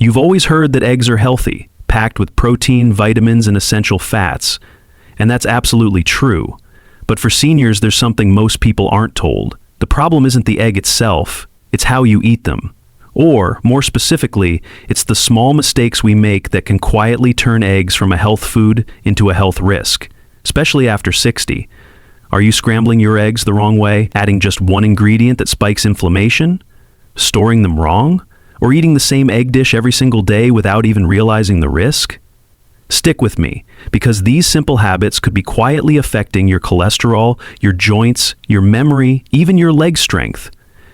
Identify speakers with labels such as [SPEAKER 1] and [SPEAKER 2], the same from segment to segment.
[SPEAKER 1] You've always heard that eggs are healthy, packed with protein, vitamins, and essential fats. And that's absolutely true. But for seniors, there's something most people aren't told. The problem isn't the egg itself, it's how you eat them. Or, more specifically, it's the small mistakes we make that can quietly turn eggs from a health food into a health risk, especially after 60. Are you scrambling your eggs the wrong way, adding just one ingredient that spikes inflammation? Storing them wrong? Or eating the same egg dish every single day without even realizing the risk? Stick with me, because these simple habits could be quietly affecting your cholesterol, your joints, your memory, even your leg strength.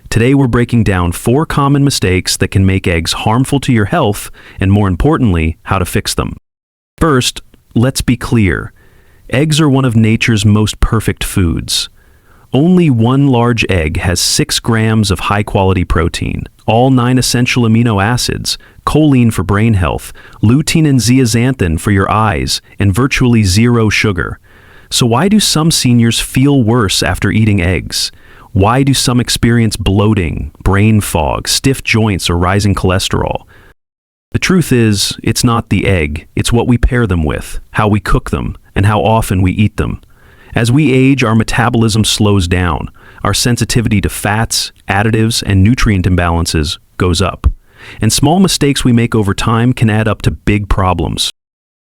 [SPEAKER 1] Today we're breaking down 4 common mistakes that can make eggs harmful to your health, and more importantly, how to fix them. First, let's be clear. Eggs are one of nature's most perfect foods. Only one large egg has 6 grams of high-quality protein, all 9 essential amino acids, choline for brain health, lutein and zeaxanthin for your eyes, and virtually 0 sugar. So why do some seniors feel worse after eating eggs? Why do some experience bloating, brain fog, stiff joints, or rising cholesterol? The truth is, it's not the egg, it's what we pair them with, how we cook them, and how often we eat them. As we age, our metabolism slows down. Our sensitivity to fats, additives, and nutrient imbalances goes up. And small mistakes we make over time can add up to big problems.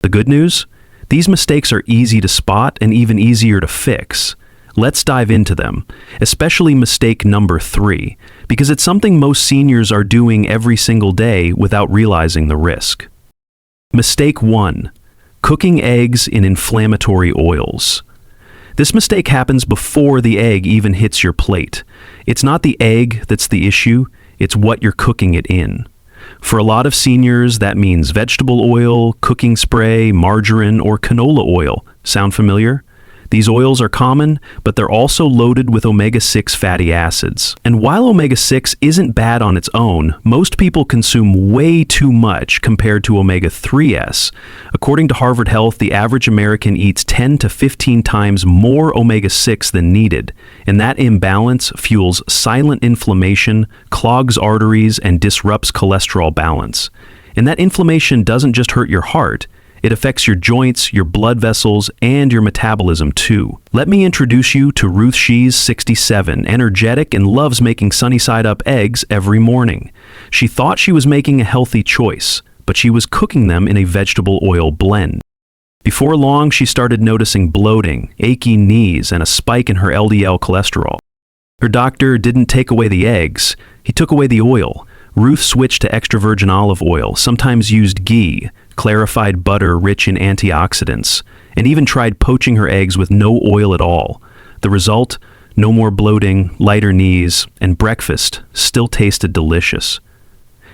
[SPEAKER 1] The good news? These mistakes are easy to spot and even easier to fix. Let's dive into them, especially mistake number 3, because it's something most seniors are doing every single day without realizing the risk. Mistake 1. Cooking eggs in inflammatory oils. This mistake happens before the egg even hits your plate. It's not the egg that's the issue, it's what you're cooking it in. For a lot of seniors, that means vegetable oil, cooking spray, margarine, or canola oil. Sound familiar? These oils are common, but they're also loaded with omega-6 fatty acids. And while omega-6 isn't bad on its own, most people consume way too much compared to omega-3s. According to Harvard Health, the average American eats 10 to 15 times more omega-6 than needed, and that imbalance fuels silent inflammation, clogs arteries, and disrupts cholesterol balance. And that inflammation doesn't just hurt your heart, it affects your joints, your blood vessels, and your metabolism too. Let me introduce you to Ruth. She's 67, energetic, and loves making sunny-side-up eggs every morning. She thought she was making a healthy choice, but she was cooking them in a vegetable oil blend. Before long, she started noticing bloating, aching knees, and a spike in her LDL cholesterol. Her doctor didn't take away the eggs, he took away the oil. Ruth switched to extra virgin olive oil, sometimes used ghee, clarified butter rich in antioxidants, and even tried poaching her eggs with no oil at all. The result? No more bloating, lighter knees, and breakfast still tasted delicious.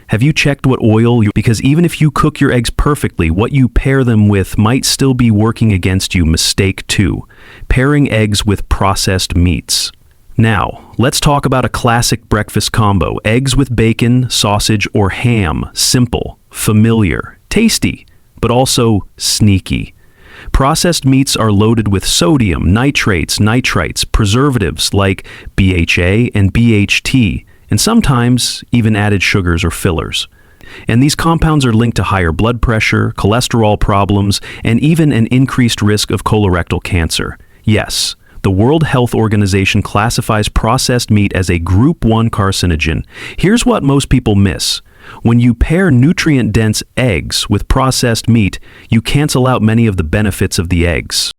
[SPEAKER 1] Have you checked what oil because even if you cook your eggs perfectly, what you pair them with might still be working against you. Mistake 2. Pairing eggs with processed meats. Now, let's talk about a classic breakfast combo. Eggs with bacon, sausage, or ham. Simple, familiar, tasty, but also sneaky. Processed meats are loaded with sodium, nitrates, nitrites, preservatives like BHA and BHT, and sometimes even added sugars or fillers. And these compounds are linked to higher blood pressure, cholesterol problems, and even an increased risk of colorectal cancer. Yes, the World Health Organization classifies processed meat as a Group 1 carcinogen. Here's what most people miss. When you pair nutrient-dense eggs with processed meat, you cancel out many of the benefits of the eggs.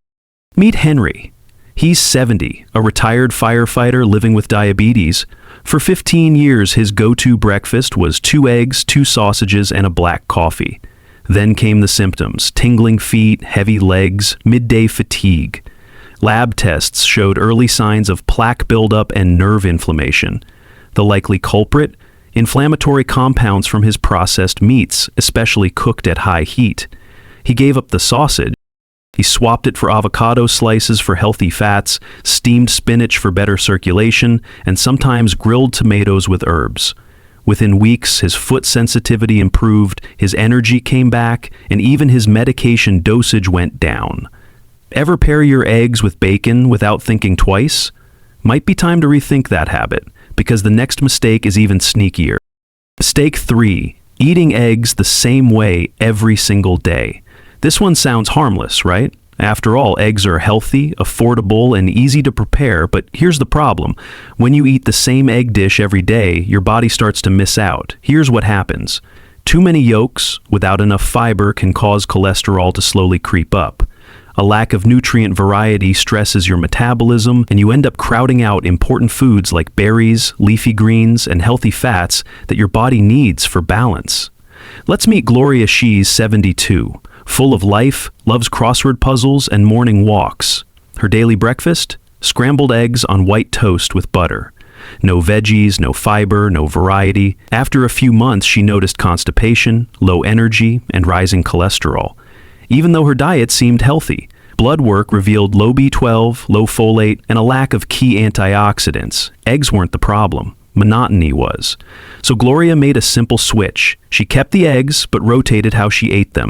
[SPEAKER 1] Meet Henry. He's 70, a retired firefighter living with diabetes. For 15 years, his go-to breakfast was 2 eggs, 2 sausages, and a black coffee. Then came the symptoms: tingling feet, heavy legs, midday fatigue. Lab tests showed early signs of plaque buildup and nerve inflammation. The likely culprit? Inflammatory compounds from his processed meats, especially cooked at high heat. He gave up the sausage. He swapped it for avocado slices for healthy fats, steamed spinach for better circulation, and sometimes grilled tomatoes with herbs. Within weeks, his foot sensitivity improved, his energy came back, and even his medication dosage went down. Ever pair your eggs with bacon without thinking twice? Might be time to rethink that habit, because the next mistake is even sneakier. Mistake 3. Eating eggs the same way every single day. This one sounds harmless, right? After all, eggs are healthy, affordable, and easy to prepare, but here's the problem. When you eat the same egg dish every day, your body starts to miss out. Here's what happens. Too many yolks without enough fiber can cause cholesterol to slowly creep up. A lack of nutrient variety stresses your metabolism, and you end up crowding out important foods like berries, leafy greens, and healthy fats that your body needs for balance. Let's meet Gloria. She's 72. Full of life, loves crossword puzzles and morning walks. Her daily breakfast? Scrambled eggs on white toast with butter. No veggies, no fiber, no variety. After a few months, she noticed constipation, low energy, and rising cholesterol. Even though her diet seemed healthy, blood work revealed low B12, low folate, and a lack of key antioxidants. Eggs weren't the problem. Monotony was. So Gloria made a simple switch. She kept the eggs, but rotated how she ate them.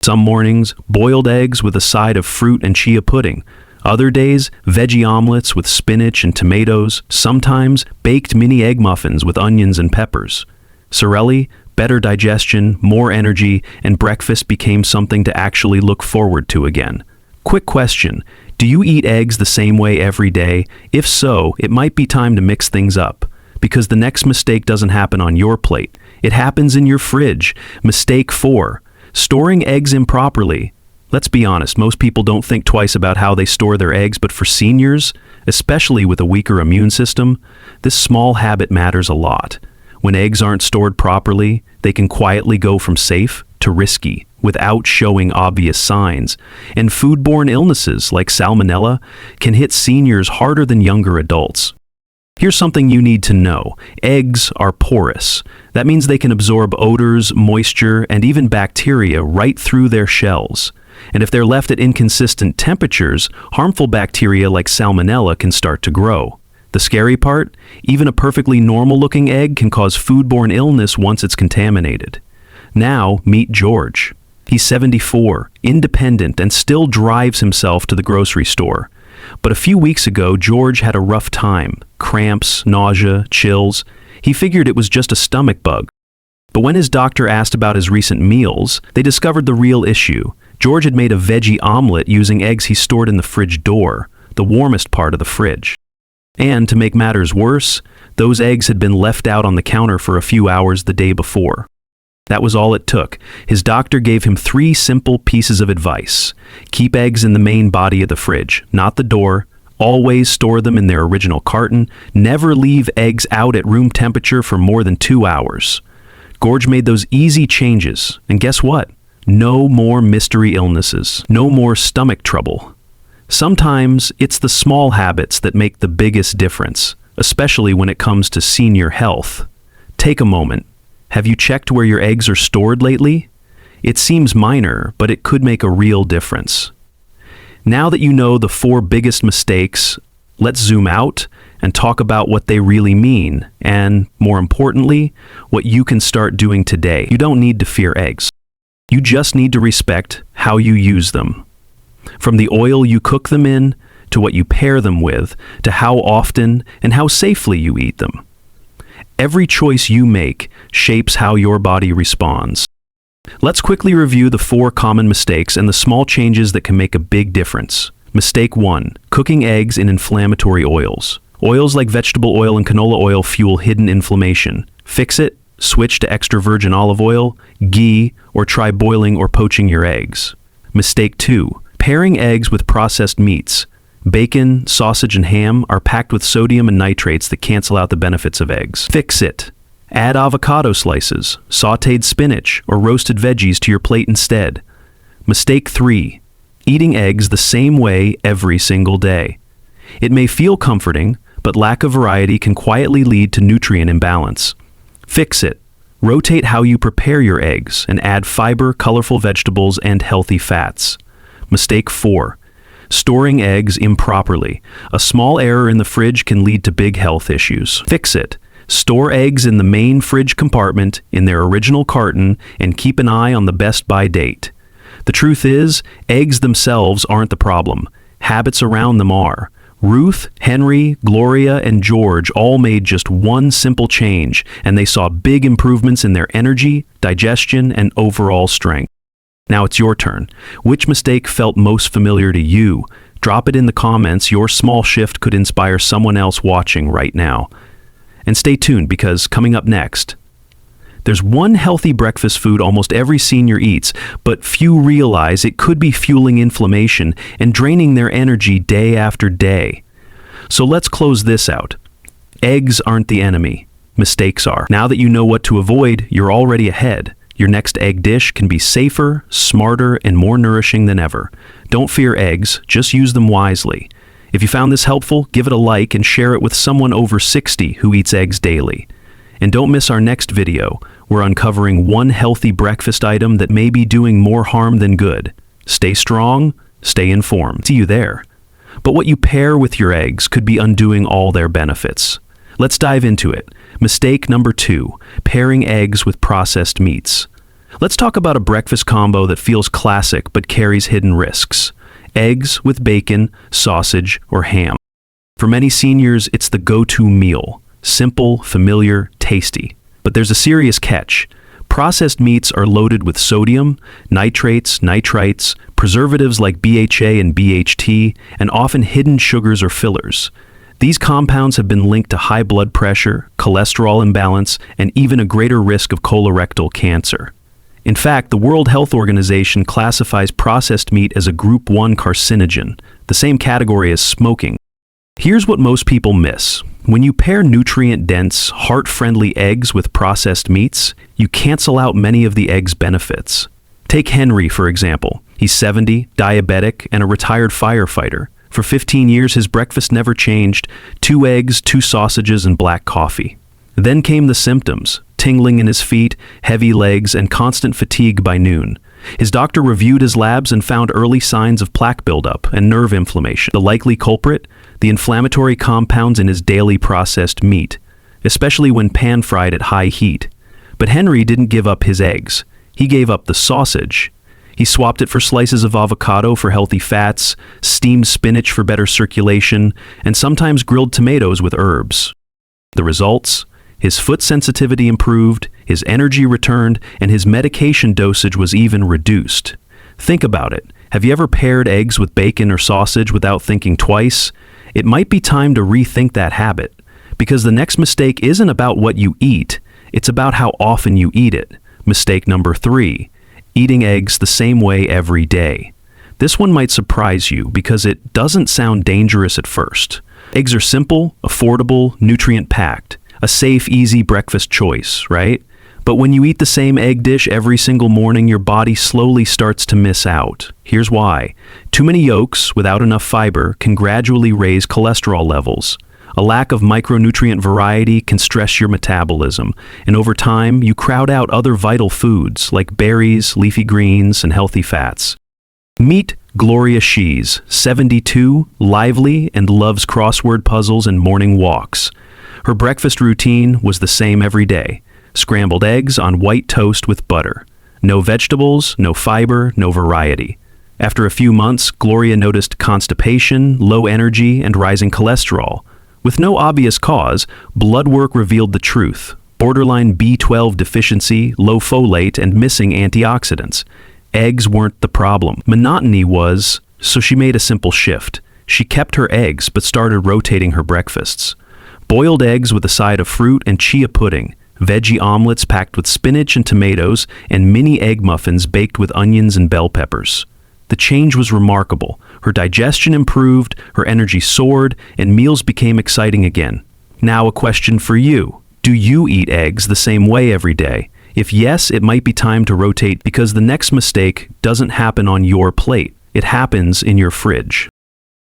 [SPEAKER 1] Some mornings, boiled eggs with a side of fruit and chia pudding. Other days, veggie omelets with spinach and tomatoes. Sometimes, baked mini egg muffins with onions and peppers. Sorelli, better digestion, more energy, and breakfast became something to actually look forward to again. Quick question, do you eat eggs the same way every day? If so, it might be time to mix things up. Because the next mistake doesn't happen on your plate. It happens in your fridge. Mistake 4. Storing eggs improperly. Let's be honest, most people don't think twice about how they store their eggs, but for seniors, especially with a weaker immune system, this small habit matters a lot. When eggs aren't stored properly, they can quietly go from safe to risky without showing obvious signs. And foodborne illnesses like salmonella can hit seniors harder than younger adults. Here's something you need to know. Eggs are porous. That means they can absorb odors, moisture, and even bacteria right through their shells. And if they're left at inconsistent temperatures, harmful bacteria like salmonella can start to grow. The scary part? Even a perfectly normal-looking egg can cause foodborne illness once it's contaminated. Now, meet George. He's 74, independent, and still drives himself to the grocery store. But a few weeks ago, George had a rough time. Cramps, nausea, chills. He figured it was just a stomach bug. But when his doctor asked about his recent meals, they discovered the real issue. George had made a veggie omelet using eggs he stored in the fridge door, the warmest part of the fridge. And to make matters worse, those eggs had been left out on the counter for a few hours the day before. That was all it took. His doctor gave him 3 simple pieces of advice. Keep eggs in the main body of the fridge, not the door. Always store them in their original carton. Never leave eggs out at room temperature for more than 2 hours. George made those easy changes, and guess what? No more mystery illnesses. No more stomach trouble. Sometimes it's the small habits that make the biggest difference, especially when it comes to senior health. Take a moment. Have you checked where your eggs are stored lately? It seems minor, but it could make a real difference. Now that you know the 4 biggest mistakes, let's zoom out and talk about what they really mean, and, more importantly, what you can start doing today. You don't need to fear eggs. You just need to respect how you use them. From the oil you cook them in, to what you pair them with, to how often and how safely you eat them. Every choice you make shapes how your body responds. Let's quickly review the 4 common mistakes and the small changes that can make a big difference. Mistake 1. Cooking eggs in inflammatory oils. Oils like vegetable oil and canola oil fuel hidden inflammation. Fix it, switch to extra virgin olive oil, ghee, or try boiling or poaching your eggs. Mistake 2. Pairing eggs with processed meats. Bacon, sausage, and ham are packed with sodium and nitrates that cancel out the benefits of eggs. Fix it. Add avocado slices, sautéed spinach, or roasted veggies to your plate instead. Mistake 3. Eating eggs the same way every single day. It may feel comforting, but lack of variety can quietly lead to nutrient imbalance. Fix it. Rotate how you prepare your eggs and add fiber, colorful vegetables, and healthy fats. Mistake 4. Storing eggs improperly. A small error in the fridge can lead to big health issues. Fix it. Store eggs in the main fridge compartment in their original carton and keep an eye on the best by date. The truth is, eggs themselves aren't the problem. Habits around them are. Ruth, Henry, Gloria, and George all made just one simple change, and they saw big improvements in their energy, digestion, and overall strength. Now it's your turn. Which mistake felt most familiar to you? Drop it in the comments. Your small shift could inspire someone else watching right now. And stay tuned, because coming up next, there's one healthy breakfast food almost every senior eats, but few realize it could be fueling inflammation and draining their energy day after day. So let's close this out. Eggs aren't the enemy. Mistakes are. Now that you know what to avoid, you're already ahead. Your next egg dish can be safer, smarter, and more nourishing than ever. Don't fear eggs, just use them wisely. If you found this helpful, give it a like and share it with someone over 60 who eats eggs daily. And don't miss our next video. We're uncovering one healthy breakfast item that may be doing more harm than good. Stay strong, stay informed. See you there. But what you pair with your eggs could be undoing all their benefits. Let's dive into it. Mistake number 2, pairing eggs with processed meats. Let's talk about a breakfast combo that feels classic but carries hidden risks. Eggs with bacon, sausage, or ham. For many seniors, it's the go-to meal. Simple, familiar, tasty. But there's a serious catch. Processed meats are loaded with sodium, nitrates, nitrites, preservatives like BHA and BHT, and often hidden sugars or fillers. These compounds have been linked to high blood pressure, cholesterol imbalance, and even a greater risk of colorectal cancer. In fact, the World Health Organization classifies processed meat as a Group 1 carcinogen, the same category as smoking. Here's what most people miss. When you pair nutrient-dense, heart-friendly eggs with processed meats, you cancel out many of the egg's benefits. Take Henry, for example. He's 70, diabetic, and a retired firefighter. For 15 years, his breakfast never changed: 2 eggs, 2 sausages, and black coffee. Then came the symptoms: tingling in his feet, heavy legs, and constant fatigue by noon. His doctor reviewed his labs and found early signs of plaque buildup and nerve inflammation. The likely culprit? The inflammatory compounds in his daily processed meat, especially when pan-fried at high heat. But Henry didn't give up his eggs. He gave up the sausage. He swapped it for slices of avocado for healthy fats, steamed spinach for better circulation, and sometimes grilled tomatoes with herbs. The results? His foot sensitivity improved, his energy returned, and his medication dosage was even reduced. Think about it. Have you ever paired eggs with bacon or sausage without thinking twice? It might be time to rethink that habit, because the next mistake isn't about what you eat, it's about how often you eat it. Mistake number 3, eating eggs the same way every day. This one might surprise you because it doesn't sound dangerous at first. Eggs are simple, affordable, nutrient-packed. A safe, easy breakfast choice, right? But when you eat the same egg dish every single morning, your body slowly starts to miss out. Here's why. Too many yolks without enough fiber can gradually raise cholesterol levels. A lack of micronutrient variety can stress your metabolism, and over time, you crowd out other vital foods like berries, leafy greens, and healthy fats. Meet Gloria Shees, 72, lively, and loves crossword puzzles and morning walks. Her breakfast routine was the same every day: scrambled eggs on white toast with butter. No vegetables, no fiber, no variety. After a few months, Gloria noticed constipation, low energy, and rising cholesterol. With no obvious cause, blood work revealed the truth: borderline B12 deficiency, low folate, and missing antioxidants. Eggs weren't the problem. Monotony was, so she made a simple shift. She kept her eggs, but started rotating her breakfasts. Boiled eggs with a side of fruit and chia pudding, veggie omelets packed with spinach and tomatoes, and mini egg muffins baked with onions and bell peppers. The change was remarkable. Her digestion improved, her energy soared, and meals became exciting again. Now a question for you. Do you eat eggs the same way every day? If yes, it might be time to rotate, because the next mistake doesn't happen on your plate. It happens in your fridge.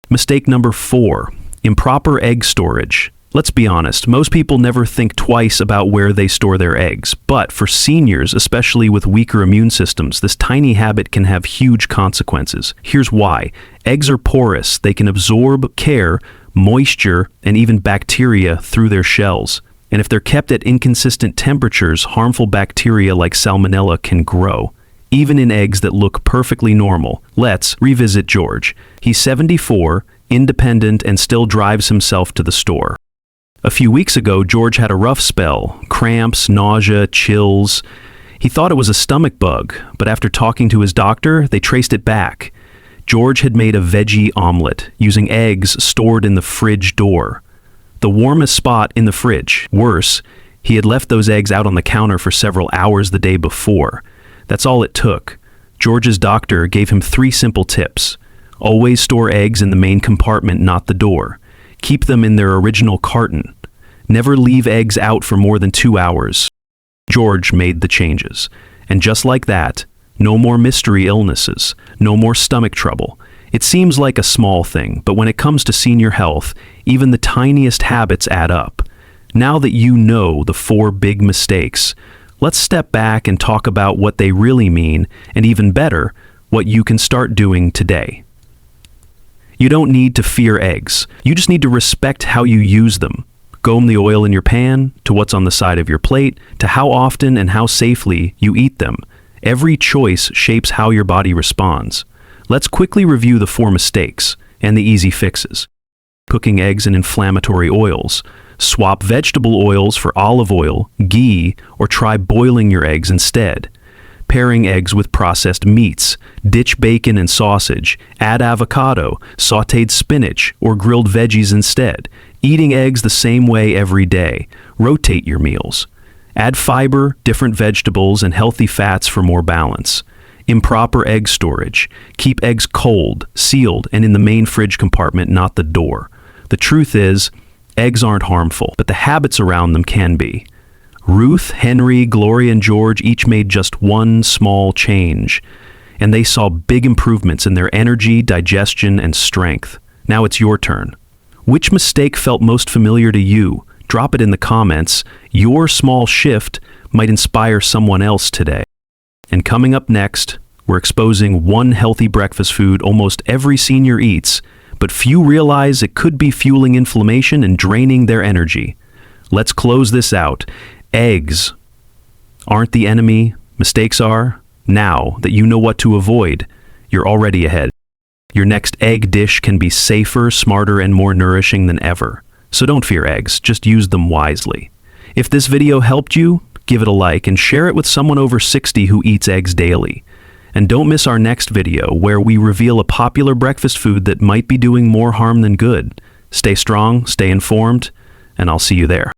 [SPEAKER 1] Mistake number 4, improper egg storage. Let's be honest, most people never think twice about where they store their eggs, but for seniors, especially with weaker immune systems, this tiny habit can have huge consequences. Here's why. Eggs are porous. They can absorb air, moisture, and even bacteria through their shells. And if they're kept at inconsistent temperatures, harmful bacteria like salmonella can grow, even in eggs that look perfectly normal. Let's revisit George. He's 74, independent, and still drives himself to the store. A few weeks ago, George had a rough spell, cramps, nausea, chills. He thought it was a stomach bug, but after talking to his doctor, they traced it back. George had made a veggie omelet using eggs stored in the fridge door. The warmest spot in the fridge. Worse, he had left those eggs out on the counter for several hours the day before. That's all it took. George's doctor gave him 3 simple tips. Always store eggs in the main compartment, not the door. Keep them in their original carton. Never leave eggs out for more than 2 hours. George made the changes. And just like that, no more mystery illnesses, no more stomach trouble. It seems like a small thing, but when it comes to senior health, even the tiniest habits add up. Now that you know the 4 big mistakes, let's step back and talk about what they really mean, and even better, what you can start doing today. You don't need to fear eggs. You just need to respect how you use them. Go from the oil in your pan, to what's on the side of your plate, to how often and how safely you eat them. Every choice shapes how your body responds. Let's quickly review the 4 mistakes and the easy fixes. Cooking eggs in inflammatory oils. Swap vegetable oils for olive oil, ghee, or try boiling your eggs instead. Pairing eggs with processed meats. Ditch bacon and sausage. Add avocado, sautéed spinach, or grilled veggies instead. Eating eggs the same way every day. Rotate your meals. Add fiber, different vegetables, and healthy fats for more balance. Improper egg storage. Keep eggs cold, sealed, and in the main fridge compartment, not the door. The truth is, eggs aren't harmful, but the habits around them can be. Ruth, Henry, Gloria, and George each made just one small change, and they saw big improvements in their energy, digestion, and strength. Now it's your turn. Which mistake felt most familiar to you? Drop it in the comments. Your small shift might inspire someone else today. And coming up next, we're exposing one healthy breakfast food almost every senior eats, but few realize it could be fueling inflammation and draining their energy. Let's close this out. Eggs aren't the enemy, mistakes are. Now that you know what to avoid, you're already ahead. Your next egg dish can be safer, smarter, and more nourishing than ever. So don't fear eggs, just use them wisely. If this video helped you, give it a like and share it with someone over 60 who eats eggs daily. And don't miss our next video where we reveal a popular breakfast food that might be doing more harm than good. Stay strong, stay informed, and I'll see you there.